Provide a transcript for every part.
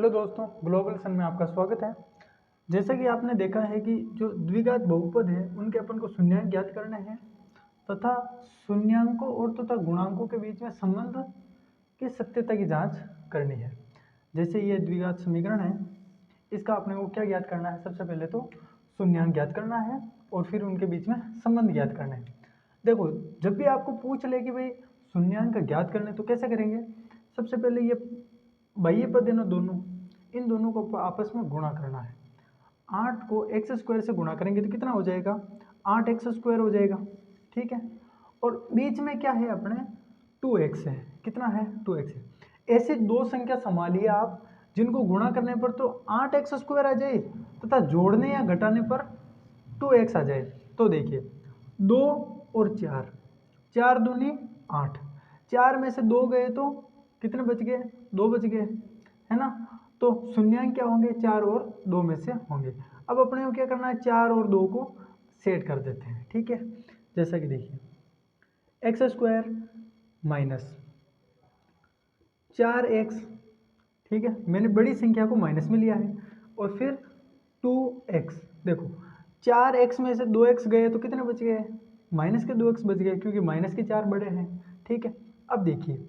Hello दोस्तों, global सन में आपका स्वागत है। जैसा कि आपने देखा है कि जो द्विघात बहुपद है उनके अपन को शून्यांक ज्ञात करने हैं तथा शून्यांकों और तथा गुणांकों के बीच में संबंध की सत्यता की जांच करनी है। जैसे ये द्विघात समीकरण है, इसका अपने को क्या ज्ञात करना है? सबसे पहले तो शून्यांक ज्ञात करना है और फिर उनके बीच में संबंध ज्ञात करने हैं। देखो, जब भी आपको पूछ ले कि भाई शून्यांक ज्ञात करने तो कैसे करेंगे? सबसे पहले ये बाह्य पद है ना दोनों, इन दोनों को आपस में गुणा करना है। 8 को एक्स स्क्वायर से गुणा करेंगे तो कितना हो जाएगा? 8x स्क्वायर हो जाएगा, ठीक है। और बीच में क्या है अपने? 2x है। कितना है? 2x है। ऐसे दो संख्या संभालिए आप जिनको गुणा करने पर तो 8x स्क्वायर आ जाए तथा जोड़ने या घटाने पर 2x आ जाए। तो देखिए 2 और 4, 4 दूनी 8, 4 में से 2 गए तो कितने बच गए? 2 बच गए, है ना। तो शून्यांक क्या होंगे? 4 और 2 में से होंगे। अब अपने को क्या करना है? 4 और 2 को सेट कर देते हैं, ठीक है। जैसा कि देखिए एक्स स्क्वायर माइनस 4x, ठीक है, मैंने बड़ी संख्या को माइनस में लिया है। और फिर 2x, देखो 4x में से 2x गए तो कितने बच गए? माइनस के 2x बच गए, क्योंकि माइनस के 4 बड़े हैं, ठीक है। अब देखिए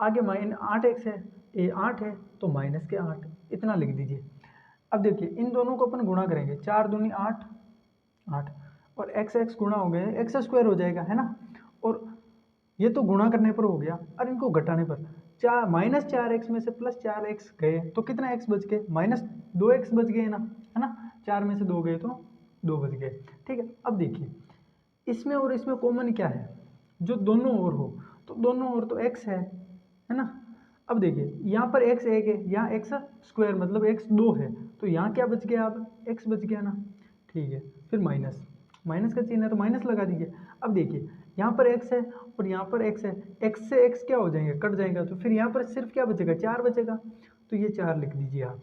आगे 8x है, ये 8 है तो माइनस के 8, इतना लिख दीजिए। अब देखिए इन दोनों को अपन गुणा करेंगे, 4 दूनी 8, 8 और x गुणा हो गए, एक्स स्क्वायर हो जाएगा, है ना। और ये तो गुणा करने पर हो गया, और इनको घटाने पर -4x में से +4x गए तो कितना x बच गए? -2x बच गए ना, है ना। 4 में से 2 गए तो 2 बच गए, ठीक है। अब देखिए इसमें और इसमें कॉमन क्या है? जो दोनों ओर हो, तो दोनों ओर तो x है ना। अब देखिए यहाँ पर x 1 है, यहाँ x स्क्वायर मतलब x 2 है, तो यहाँ क्या बच गया? अब x बच गया ना, ठीक है। फिर माइनस का चिन्ह है तो माइनस लगा दीजिए। अब देखिए यहाँ पर x है और यहाँ पर x है, x से x क्या हो जाएंगे? कट जाएगा, तो फिर यहाँ पर सिर्फ क्या बचेगा? 4 बचेगा, तो ये 4 लिख दीजिए आप,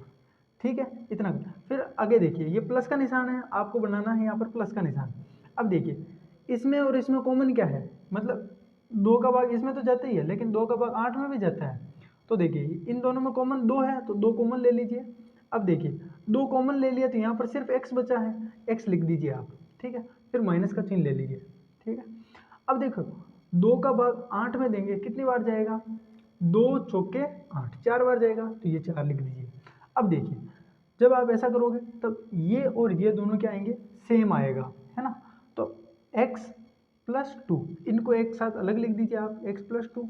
ठीक है। इतना फिर आगे देखिए ये प्लस का निशान है, आपको बनाना है यहाँ पर प्लस का निशान। अब देखिए इसमें और इसमें कॉमन क्या है? मतलब 2 का भाग इसमें तो जाता ही है, लेकिन 2 का भाग 8 में भी जाता है। तो देखिए इन दोनों में कॉमन 2 है तो 2 कॉमन ले लीजिए। अब देखिए 2 कॉमन ले लिया तो यहाँ पर सिर्फ x बचा है, x लिख दीजिए आप, ठीक है। फिर माइनस का चिन्ह ले लीजिए, ठीक है। अब देखो 2 का भाग 8 में देंगे, कितनी बार जाएगा? 2 चौके 8, 4 बार जाएगा, तो ये 4 लिख दीजिए। अब देखिए जब आप ऐसा करोगे तब ये और ये दोनों क्या आएंगे? सेम आएगा, है ना। तो x + 2, इनको एक साथ अलग लिख दीजिए आप, x + 2,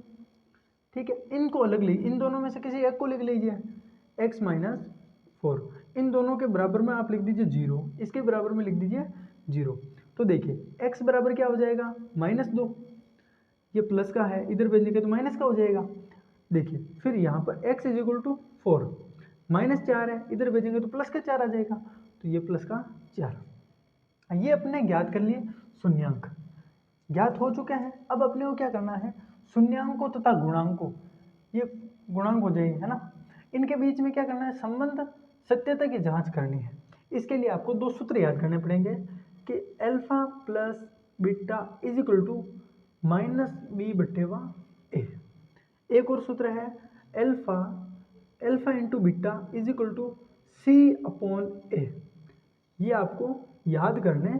ठीक है। इनको अलग लिख, इन दोनों में से किसी एक को लिख लीजिए, x - 4। इन दोनों के बराबर में आप लिख दीजिए 0, इसके बराबर में लिख दीजिए 0। तो देखिए x बराबर क्या हो जाएगा? -2, ये प्लस का है, इधर भेजेंगे तो माइनस का हो जाएगा। देखिए फिर यहाँ पर x = 4, -4 है, इधर भेजेंगे तो प्लस का 4 आ जाएगा, तो ये प्लस का 4। ये अपने ज्ञात कर लिए शून्यांक, ज्ञात हो चुके हैं। अब अपने को क्या करना है? शून्यांकों तथा गुणांकों, ये गुणांक हो जाएंगे, है ना। इनके बीच में क्या करना है? संबंध सत्यता की जांच करनी है। इसके लिए आपको 2 सूत्र याद करने पड़ेंगे कि अल्फा + बीटा = -b/a। एक और सूत्र है अल्फा × बीटा = c/a। ये आपको याद करने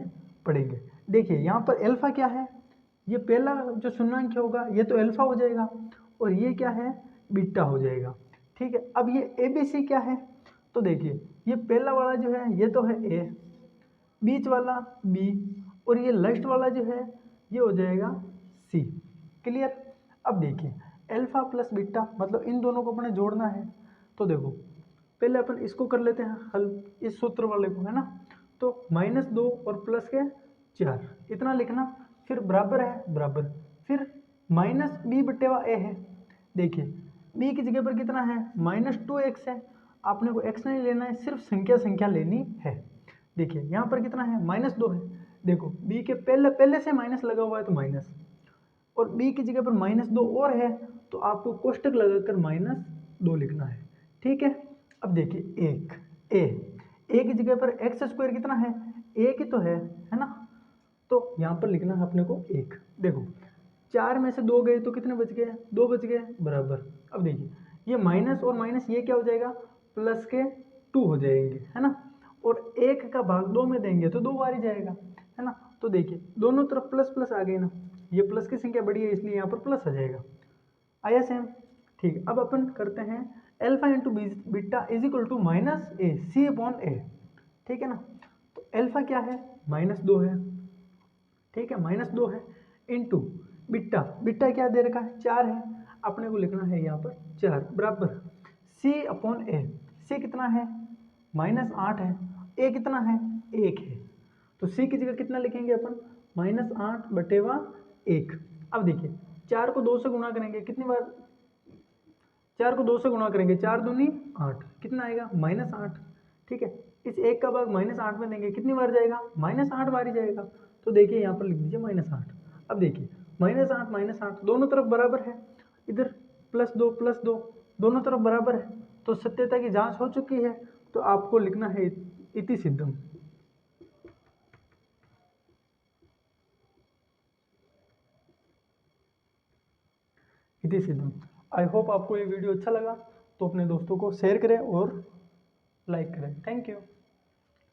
पड़ेंगे। देखिए यहाँ पर अल्फा क्या है? ये पहला जो शून्यांक होगा ये तो अल्फा हो जाएगा, और ये क्या है? बीटा हो जाएगा, ठीक है। अब ये ABC क्या है? तो देखिए ये पहला वाला जो है ये तो है A, बीच वाला B, और ये लास्ट वाला जो है ये हो जाएगा C। क्लियर? अब देखिए अल्फा + बीटा मतलब इन दोनों को अपने जोड़ना है। तो देखो पहले अपन इसको कर लेते हैं हल, इस सूत्र वाले को, है ना। तो -2 और प्लस के 4, इतना लिखना। फिर बराबर है बराबर, फिर -b/a है। देखिए b की जगह पर कितना है? -2x है। आपने को x नहीं लेना है, सिर्फ संख्या लेनी है। देखिए यहाँ पर कितना है? -2 है। देखो b के पहले से माइनस लगा हुआ है तो माइनस, और b की जगह पर -2 और है तो आपको कोष्टक लगाकर -2 लिखना है, ठीक है। अब देखिए a की जगह पर x² कितना है? 1 ही तो है ना। तो यहाँ पर लिखना है अपने को 1। देखो 4 में से 2 गए तो कितने बच गए? 2 बच गए, बराबर। अब देखिए ये माइनस और माइनस ये क्या हो जाएगा? प्लस के 2 हो जाएंगे, है ना। और 1 का भाग 2 में देंगे तो 2 बार ही जाएगा, है ना। तो देखिए दोनों तरफ प्लस प्लस आ गए ना, ये प्लस की संख्या बड़ी है इसलिए यहाँ पर प्लस आ जाएगा। आया सेम? ठीक है, अब अपन करते हैं alpha into beta is equal to minus A C upon A, ठीक है ना। तो अल्फा क्या है, -2 है, ठीक है, -2 है, इंटू बीटा, बीटा क्या दे रखा है, 4 है, अपने को लिखना है यहाँ पर 4 बराबर सी अपॉन ए, सी कितना है -8 है, ए कितना है 1 है, तो सी की जगह कितना लिखेंगे अपन -8/1। अब देखिए 4 को 2 से गुणा करेंगे कितनी बार, 4 को 2 से गुणा करेंगे 4 दूनी 8, कितना आएगा -8, ठीक है। इस 1 का भाग -8 में देंगे कितनी बार जाएगा, -8 बार ही जाएगा, तो देखिए यहाँ पर लिख दीजिए -8। अब देखिए -8 दोनों तरफ बराबर है, इधर +2 दोनों तरफ बराबर है, तो सत्यता की जांच हो चुकी है, तो आपको लिखना है इति सिद्धम। इति सिद्धम। आई होप आपको ये वीडियो अच्छा लगा, तो अपने दोस्तों को शेयर करें और लाइक करें। Thank you.